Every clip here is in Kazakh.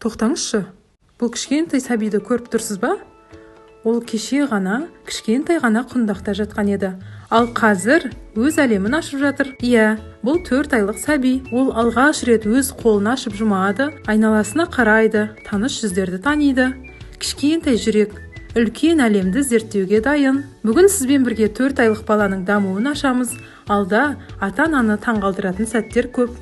Тоқтаңызшы, бұл кішкентай сәбиді көріп тұрсыз ба? Ол кеше ғана кішкентай ғана құндақта жатқан еді. Ал қазір өз әлемін ашып жатыр. Иә, бұл 4 айлық сәби. Ол алғаш рет өз қолын ашып жұмады, айналасына қарайды, таныш жүздерді таниды. Кішкентай жүрек үлкен әлемді зерттеуге дайын. Бүгін сізбен бірге 4 айлық баланың дамуын ашамыз. Алда ата-ананы таңғалдыратын сәттер көп.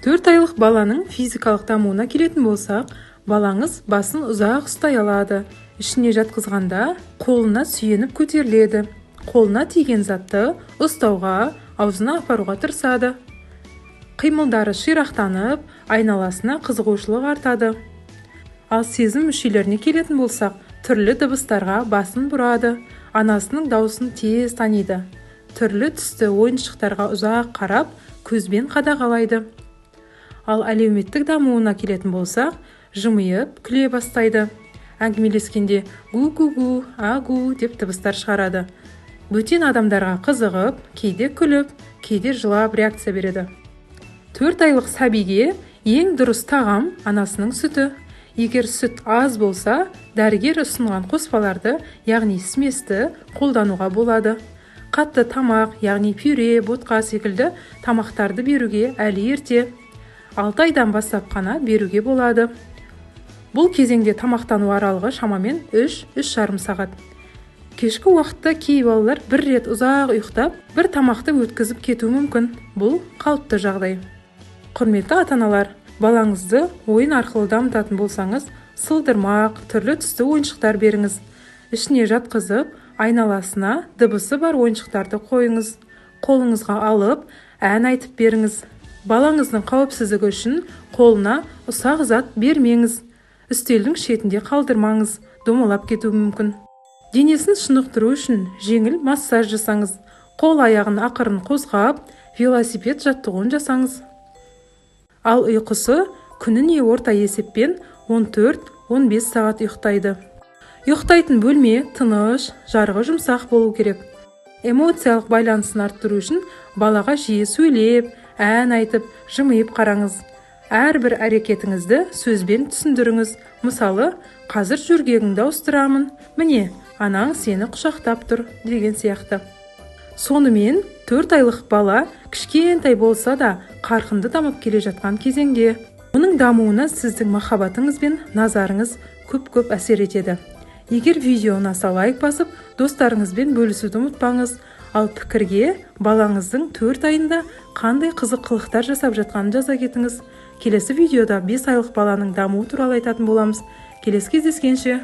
4 айлық баланың физикалық дамуына келетін болсақ, балаңыз басын ұзақ ұстай алады. Ішіне жатқызғанда қолына сүйеніп көтеріледі. Қолына тиген затты ұстауға, аузына апаруға тырысады. Қимылдары ширақтанып, айналасына қызығушылық артады. Ал сезім мүшелеріне келетін болсақ, түрлі дыбыстарға басын бұрады. Анасының дауысын тез таниды. Түрлі түсті ойыншықтарға ұзақ қарап, көзбен қадағалайды. Ал әлеуметтік дамуына келетін болсақ, жымиып күле бастайды. Әңгімелескенде гу-гу-гу, а-гу деп дыбыстар шығарады. Бөтен адамдарға қызығып, кейде күліп, кейде жылап реакция береді. 4 айлық сәбиге ең дұрыс тағам анасының сүті. Егер сүт аз болса, дәрігер ұсынған қоспаларды, яғни сместі қолдануға болады. Қатты тамақ, яғни пюре, ботқа секілді тамақтарды беруге әлі ерте. 6 айдан бастап қана беруге болады. Бұл кезеңде тамақтану аралығы шамамен 3-3,5 сағат. Кешкі уақытта кей балалар бір рет ұзақ ұйықтап, бір тамақты өткізіп кетуі мүмкін. Бұл қалыпты жағдай. Құрметті ата-аналар, балаңызды ойын арқылы дамытатын болсаңыз, сылдырмақ, түрлі түсті ойыншықтар беріңіз. Ішіне жатқызып, айналасына дыбысы бар ойыншықтарды қойыңыз. Қолыңызға алып, ән айтып беріңіз. Балаңыздың қауіпсіздігі үшін қолына ұсақ зат бермеңіз. Үстелдің шетінде қалдырмаңыз, домалап кетуі мүмкін. Денесін шынықтыру үшін жеңіл массаж жасаңыз. Қол аяғын ақырын қозғап, велосипед жаттығуын жасаңыз. Ал ұйқысы күніне орта есеппен 14-15 сағат ұйықтайды. Ұйықтайтын бөлме тыныш, жарығы жұмсақ болу керек. Эмоциялық байланысын арттыру үшін балаға жиі сөйлеп, ән айтып, жымиып қараңыз. Әрбір әрекетіңізді сөзбен түсіндіріңіз. Мысалы, қазір жүргегіңді ауыстырамын. Міне, анаң сені құшақтап тұр деген сияқты. Сонымен 4 айлық бала кішкентай болса да қарқынды дамып келе жатқан кезеңде. Оның дамуына сіздің махаббатыңыз бен назарыңыз көп әсер етеді. Егер видео ұнаса лайк басып, достарыңызбен бөлісуді ұмытпаңыз. Ал пікірге балаңыздың 4 айында қандай қызық қылықтар жасап жатқанын жаза кетіңіз. Келесі видеода 5 айлық баланың дамуы туралы айтатын боламыз. Келесі кездескенше.